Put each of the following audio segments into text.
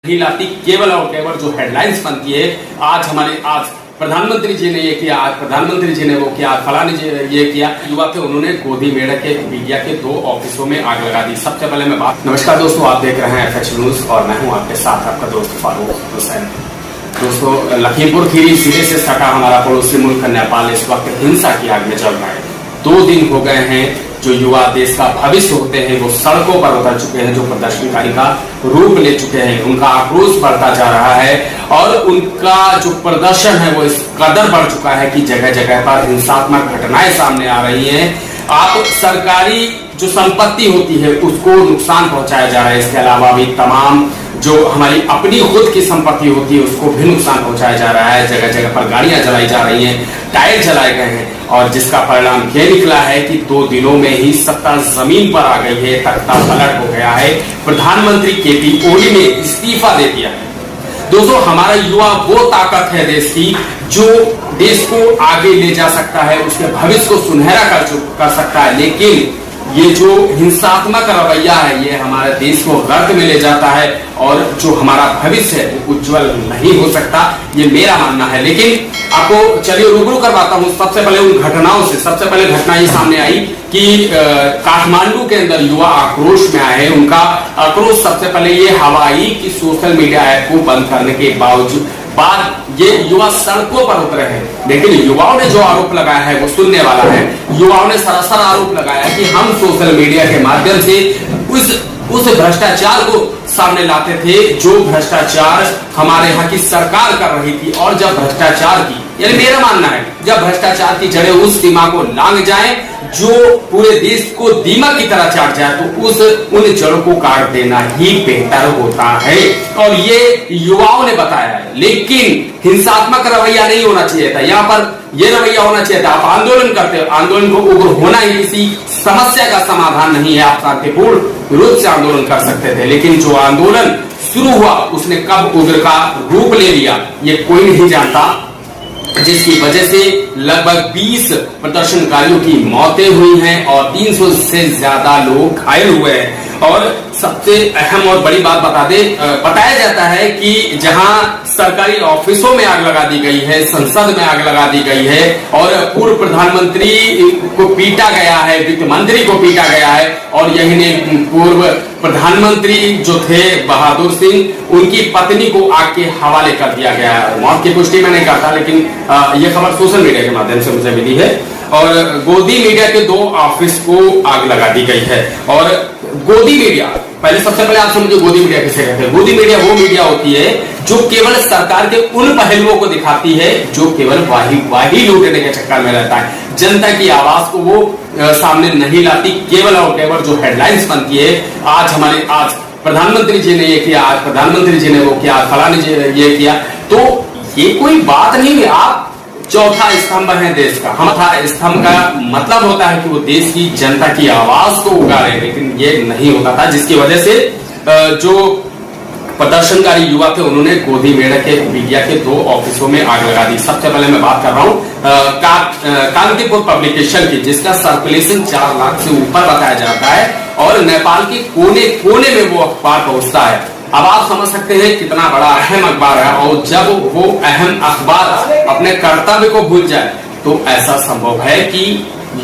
नहीं लाती, केवल और केवल जो हेडलाइंस बनती है। आज प्रधानमंत्री जी ने ये किया, आज प्रधानमंत्री जी ने वो किया, आज फलाने जी ये किया। युवा थे, उन्होंने गोदी मेढ़े के मीडिया के 2 ऑफिसों में आग लगा दी। सबसे पहले मैं नमस्कार दोस्तों, आप देख रहे हैं FH न्यूज और मैं हूं आपके साथ आपका दोस्त फारूक हुसैन। दोस्तों, लखीमपुर खीरी जिले से सटा हमारा पड़ोसी मुल्क नेपाल इस वक्त हिंसा की आग में जल रहा है। 2 दिन हो गए हैं जो युवा देश का भविष्य होते हैं वो सड़कों पर उतर चुके हैं, जो प्रदर्शनकारी का रूप ले चुके हैं। उनका आक्रोश बढ़ता जा रहा है और उनका जो प्रदर्शन है वो इस कदर बढ़ चुका है कि जगह जगह पर हिंसात्मक घटनाएं सामने आ रही हैं। आप सरकारी जो संपत्ति होती है उसको नुकसान पहुंचाया जा रहा है। इसके अलावा भी तमाम जो हमारी अपनी खुद की संपत्ति होती है उसको भी नुकसान पहुंचाया जा रहा है। जगह जगह पर गाड़ियां जलाई जा रही हैं, टायर जलाए गए हैं और जिसका परिणाम ये निकला है कि 2 दिनों में ही सत्ता जमीन पर आ गई है, तख्ता पलट हो गया है। प्रधानमंत्री KP ओली ने इस्तीफा दे दिया है। दोस्तों, हमारा युवा वो ताकत है देश की जो देश को आगे ले जा सकता है, उसके भविष्य को सुनहरा कर सकता है। लेकिन ये जो हिंसात्मक रवैया है ये हमारे देश को गर्त में ले जाता है और जो हमारा भविष्य है वो उज्जवल नहीं हो सकता, ये मेरा मानना है। लेकिन आपको चलिए रूबरू करवाता हूँ सबसे पहले उन घटनाओं से। सबसे पहले घटना ये सामने आई कि काठमांडू के अंदर युवा आक्रोश में आए हैं। उनका आक्रोश सबसे पहले ये हवा आई कि सोशल मीडिया ऐप को बंद करने के बाद ये युवा सड़कों पर उतरे हैं। लेकिन युवाओं ने जो आरोप लगाया है वो सुनने वाला है। युवाओं ने सरासर आरोप लगाया कि हम सोशल मीडिया के माध्यम से उस भ्रष्टाचार को सामने लाते थे जो भ्रष्टाचार हमारे यहाँ की सरकार कर रही थी। और जब भ्रष्टाचार की, यानी मेरा मानना है, जब भ्रष्टाचार की जड़ें उस सीमा को लांग जाए जो पूरे देश को दीमक की तरह चाट जाए तो उन जड़ों को काट देना ही बेहतर होता है। और ये युवाओं ने बताया है। लेकिन हिंसात्मक रवैया नहीं होना चाहिए था। यहाँ पर ये रवैया होना चाहिए था, आप आंदोलन करते हो, आंदोलन को उग्र होना ही किसी समस्या का समाधान नहीं है। आप शांतिपूर्ण रूप से आंदोलन कर सकते थे। लेकिन जो आंदोलन शुरू हुआ उसने कब उग्र का रूप ले लिया ये कोई नहीं जानता, जिसकी वजह से लगभग 20 प्रदर्शनकारियों की मौतें हुई हैं और 300 से ज्यादा लोग घायल हुए हैं। और सबसे अहम और बड़ी बात बताया जाता है कि जहां सरकारी ऑफिसों में आग लगा दी गई है, संसद में आग लगा दी गई है और पूर्व प्रधानमंत्री को पीटा गया है, वित्त मंत्री को पीटा गया है और यही नहीं, पूर्व प्रधानमंत्री जो थे बहादुर सिंह, उनकी पत्नी को आग के हवाले कर दिया गया है। मौत की पुष्टि मैं नहीं करता, लेकिन यह खबर सोशल मीडिया के माध्यम से मुझे मिली है। और गोदी मीडिया के 2 ऑफिस को आग लगा दी गई है। और गोदी मीडिया, पहले सबसे पहले आप समझिए गोदी मीडिया किसे कहते हैं। गोदी मीडिया वो मीडिया होती है जो केवल सरकार के उन पहलुओं को दिखाती है जो केवल वाही लूटने के चक्कर में रहता है। जनता की आवाज को वो सामने नहीं लाती, केवल और केवल जो हेडलाइंस बनती है, आज प्रधानमंत्री जी ने ये किया, आज प्रधानमंत्री जी ने वो किया, आज फलाने जी ये किया, तो ये कोई बात नहीं है। आप चौथा स्तंभ है देश का। चौथा स्तंभ का मतलब होता है कि वो देश की जनता की आवाज को उगाड़े, लेकिन ये नहीं होता था, जिसकी वजह से जो प्रदर्शनकारी युवा थे उन्होंने गोदी मेढ़े के मीडिया के 2 ऑफिसों में आग लगा दी। सबसे पहले मैं बात कर रहा हूँ कांतिपुर पब्लिकेशन की, जिसका सर्कुलेशन 4 लाख से ऊपर बताया जाता है और नेपाल के कोने कोने में वो अखबार पहुंचता है। अब आप समझ सकते हैं कितना बड़ा अहम अखबार है। और जब वो अहम अखबार अपने कर्तव्य को भूल जाए तो ऐसा संभव है कि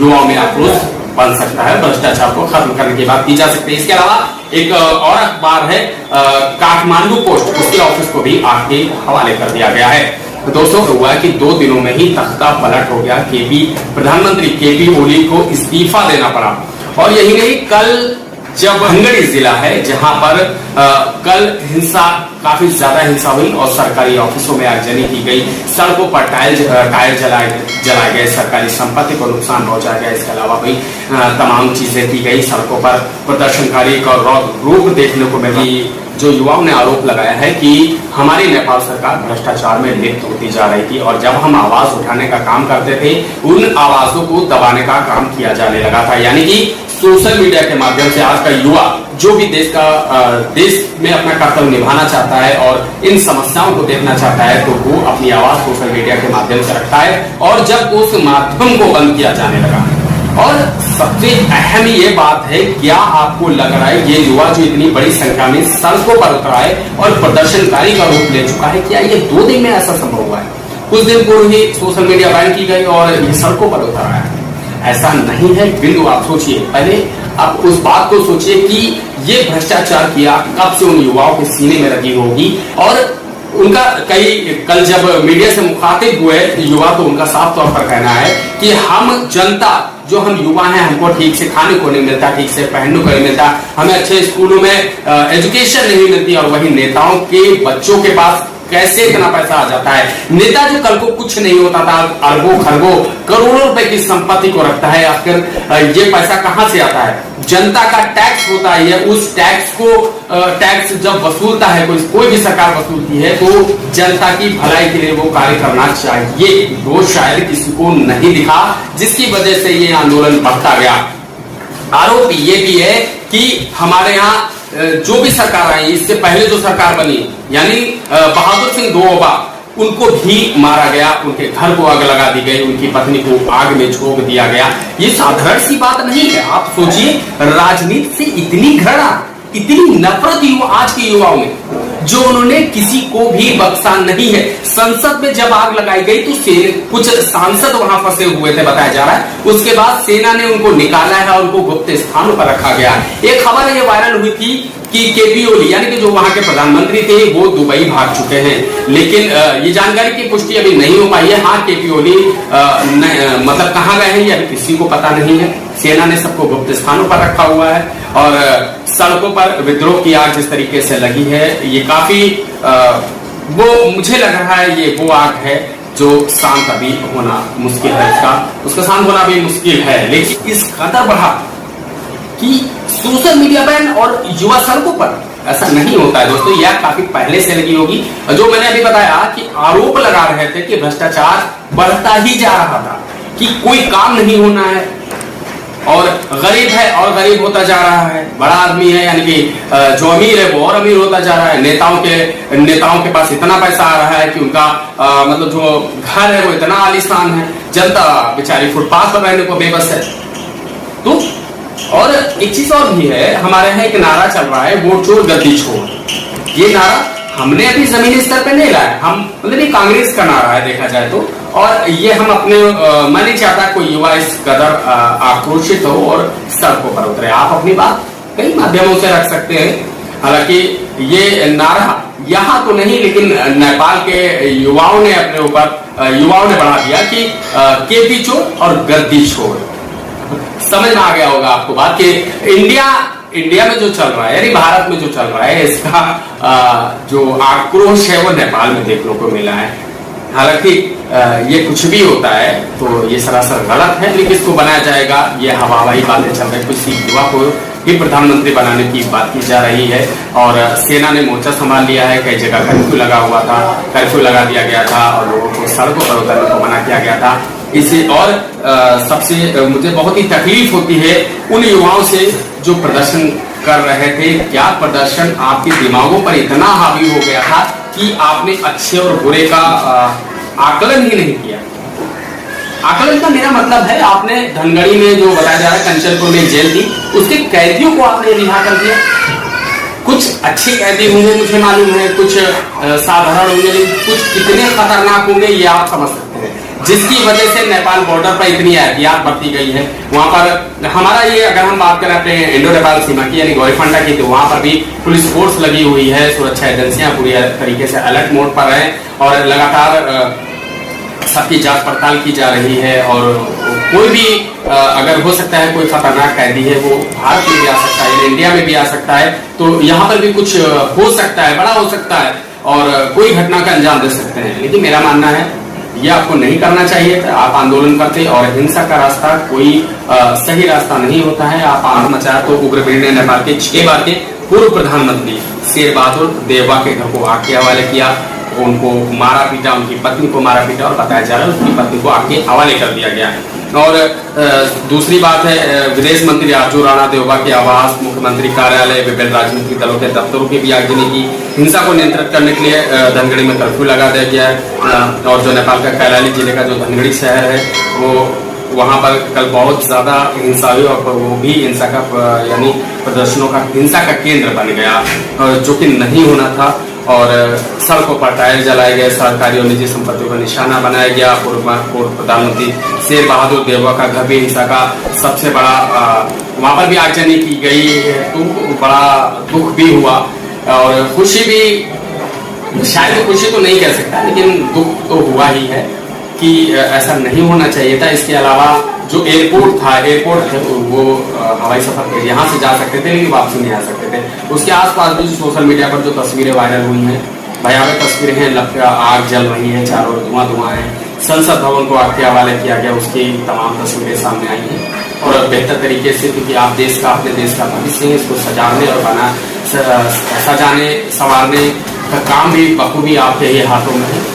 युवाओं में आक्रोश बन सकता है, भ्रष्टाचार को खत्म करने की बात की जा सकती है। इसके अलावा एक और अखबार है काठमांडू पोस्ट, उसके ऑफिस को भी आग के हवाले कर दिया गया है। तो दोस्तों, हुआ कि 2 दिनों में ही तख्ता पलट हो गया। प्रधानमंत्री KP ओली को इस्तीफा देना पड़ा। और यही नहीं, कल जब भंगड़ी जिला है जहां पर कल काफी ज्यादा हिंसा हुई और सरकारी ऑफिसों में आगजनी की गई, सड़कों पर टायर जलाए गए, सरकारी संपत्ति को नुकसान पहुंचाया गया। इसके अलावा भी तमाम चीजें की गई। सड़कों पर प्रदर्शनकारी का रूप देखने को मिली। जो युवाओं ने आरोप लगाया है कि हमारी नेपाल सरकार भ्रष्टाचार में लिप्त होती जा रही थी और जब हम आवाज उठाने का काम करते थे उन आवाजों को दबाने का काम किया जाने लगा था। यानी कि सोशल मीडिया के माध्यम से आज का युवा जो भी देश में अपना कर्तव्य निभाना चाहता है और इन समस्याओं को देखना चाहता है तो वो अपनी आवाज सोशल मीडिया के माध्यम से रखता है। और जब उस माध्यम को बंद किया जाने लगा और सबसे अहम ये बात है, क्या आपको लग रहा है ये युवा जो इतनी बड़ी संख्या में सड़कों पर उतरा है और प्रदर्शनकारी का रूप ले चुका है, क्या ये 2 दिन में ऐसा संभव हुआ है? कुछ दिन पूर्व ही सोशल मीडिया बैन की गई और ये सड़कों पर उतरा है। ऐसा नहीं है बिल्कुल। आप सोचिए, पहले आप उस बात को सोचिए कि ये भ्रष्टाचार किया कब से उन युवाओं के सीने में लगी होगी। और उनका कल जब मीडिया से मुखातिब हुए युवा, तो उनका साफ तौर पर कहना है कि हम जनता, जो हम युवा हैं, हमको ठीक से खाने को नहीं मिलता, ठीक से पहनने को नहीं मिलता, हमें अच्छे स्कूलों में एजुकेशन नहीं मिलती, और वही नेताओं के बच्चों के पास कैसे इतना पैसा आ जाता है। नेता जो कल को कुछ नहीं होता था, अरबों खरबों करोड़ों रुपए की संपत्ति को रखता है, आखिर ये पैसा कहां से आता है? जनता का टैक्स होता है। उस टैक्स को टैक्स जब वसूलता है, कोई भी सरकार वसूलती है, तो जनता की भलाई के लिए वो कार्य करना चाहिए। वो शायद किसी को नहीं दिखा, जिसकी वजह से ये आंदोलन बढ़ता गया। आरोप ये भी है कि हमारे यहाँ जो भी सरकार आई, इससे पहले जो सरकार बनी, यानी बहादुर सिंह दोबा, उनको भी मारा गया, उनके घर को आग लगा दी गई, उनकी पत्नी को आग में झोंक दिया गया। ये साधारण सी बात नहीं है। आप सोचिए, राजनीति से इतनी घृणा, इतनी नफरत आज के युवाओं में, जो उन्होंने किसी को भी बख्शा नहीं है। संसद में जब आग लगाई गई तो कुछ सांसद वहां फंसे हुए थे, बताया जा रहा है। उसके बाद सेना ने उनको निकाला है और उनको गुप्त स्थानों पर रखा गया। एक खबर ये वायरल हुई थी कि केपी ओली, यानी कि जो वहां के प्रधानमंत्री थे, वो दुबई भाग चुके हैं, लेकिन ये जानकारी की पुष्टि अभी नहीं हो पाई है। हाँ, केपी ओली मतलब कहाँ गए हैं ये अभी किसी को पता नहीं है। सेना ने सबको गुप्त स्थानों पर रखा हुआ है और सड़कों पर विद्रोह की आग जिस तरीके से लगी है, ये काफी वो मुझे लग रहा है ये वो आग है जो शांत अभी होना मुश्किल है। उसका शांत होना भी मुश्किल है, लेकिन इस कदर बढ़ा कि सोशल मीडिया बैन और युवा सड़कों पर, ऐसा नहीं होता है दोस्तों। यह काफी पहले से लगी होगी। जो मैंने अभी बताया कि आरोप लगा रहे थे कि भ्रष्टाचार बढ़ता ही जा रहा था, कि कोई काम नहीं होना है, और गरीब है और गरीब होता जा रहा है, बड़ा आदमी है यानी कि जो अमीर है वो और अमीर होता जा रहा है। नेताओं के पास इतना पैसा आ रहा है कि उनका मतलब जो घर है वो इतना आलीशान है, जनता बेचारी फुटपाथ पर रहने को बेबस है। तो और एक चीज और भी है, हमारे यहाँ एक नारा चल रहा है, वोट चोर गद्दी छोड़। ये नारा हमने अभी जमीनी स्तर पे नहीं लाया, हम मतलब ये कांग्रेस का नारा है देखा जाए तो। और ये हम अपने मैं नहीं चाहता कोई युवा इस कदर आक्रोशित हो और सड़कों पर उतरे। आप अपनी बात कई माध्यमों से रख सकते हैं। हालांकि ये नारा यहाँ तो नहीं, लेकिन नेपाल के युवाओं ने अपने ऊपर युवाओं ने बढ़ा दिया कि केपी चोर और गद्दी छोड़। समझ में आ गया होगा आपको बात कि इंडिया में जो चल रहा है, यानी भारत में जो चल रहा है, इसका जो आक्रोश है वो नेपाल में देखने को मिला है। हालांकि ये कुछ भी होता है तो ये सरासर गलत है, लेकिन इसको बनाया जाएगा, ये हवाई बातें चल रही है। कुछ युवा को भी प्रधानमंत्री बनाने की बात की जा रही है और सेना ने मोर्चा संभाल लिया है। कई जगह कर्फ्यू लगा हुआ था, कर्फ्यू लगा दिया गया था और लोगों को सड़कों पर उतरने को मना किया गया था। इसे और सबसे मुझे बहुत ही तकलीफ होती है उन युवाओं से जो प्रदर्शन कर रहे थे। क्या प्रदर्शन आपके दिमागों पर इतना हावी हो गया था कि आपने अच्छे और बुरे का आकलन ही नहीं किया। आकलन का मेरा मतलब है, आपने धनगढ़ी में जो बताया जा रहा है कंचनपुर में जेल थी, उसके कैदियों को आपने रिहा कर दिया। कुछ अच्छे कैदी होंगे मुझे मालूम है, कुछ साधारण होंगे, कुछ कितने खतरनाक होंगे ये आप समझ सकते हैं, जिसकी वजह से नेपाल बॉर्डर पर इतनी एहतियात बरती गई है। वहां पर हमारा ये, अगर हम बात करें अपने इंडो नेपाल सीमा की यानी गौरीफंडा की, तो वहां पर भी पुलिस फोर्स लगी हुई है, सुरक्षा एजेंसियां पूरी तरीके से अलर्ट मोड पर है और लगातार सबकी जांच पड़ताल की जा रही है। और कोई भी अगर हो सकता है कोई खतरनाक कैदी है वो भारत में भी आ सकता है, इंडिया में भी आ सकता है, तो यहाँ पर भी कुछ हो सकता है, बड़ा हो सकता है और कोई घटना का अंजाम दे सकते हैं। लेकिन मेरा मानना है ये आपको नहीं करना चाहिए था। आप आंदोलन करते और हिंसा का रास्ता कोई सही रास्ता नहीं होता है। आप आंदोलन मचाया तो उग्रवीर ने नेपाल के 6 बार के पूर्व प्रधानमंत्री शेर बहादुर देववा के घर को आग के हवाले किया, उनको मारा पीटा, उनकी पत्नी को मारा पीटा और बताया जा रहा है उसकी पत्नी को आग के हवाले कर दिया गया। और दूसरी बात है, विदेश मंत्री आजू राणा देवबा के आवास, मुख्यमंत्री कार्यालय, विभिन्न राजनीतिक दलों के दफ्तरों की भी आगजनी की। हिंसा को नियंत्रित करने के लिए धनगढ़ी में कर्फ्यू लगा दिया गया है। और जो नेपाल का कैलाली जिले का जो धनगढ़ी शहर है वो वहां पर कल बहुत ज्यादा हिंसा हुई और वो भी हिंसा का यानी प्रदर्शनों का हिंसा का केंद्र बन गया, जो कि नहीं होना था। और सड़कों पर टायर जलाए गए, सरकारी और निजी संपत्तियों का निशाना बनाया गया। पूर्व प्रधानमंत्री शेर बहादुर देववा का घर भी हिंसा का सबसे बड़ा, वहां पर भी आगजनी की गई, तो बड़ा दुख भी हुआ और खुशी भी, शायद खुशी तो नहीं कह सकता, लेकिन दुख तो हुआ ही है कि ऐसा नहीं होना चाहिए था। इसके अलावा जो एयरपोर्ट था वो हवाई सफर यहाँ से जा सकते थे लेकिन वापसी नहीं आ सकते थे। उसके आसपास भी सोशल मीडिया पर जो तस्वीरें वायरल हुई हैं, भयावह तस्वीरें हैं, आग जल रही है, चारों ओर धुआं है, संसद भवन को आग के हवाले किया गया, उसकी तमाम तस्वीरें सामने आई हैं। और बेहतर तरीके से, क्योंकि आप अपने देश का भविष्य है, इसको सजाने और सजाने संवारने का काम भी बखूबी आपके ही हाथों में है।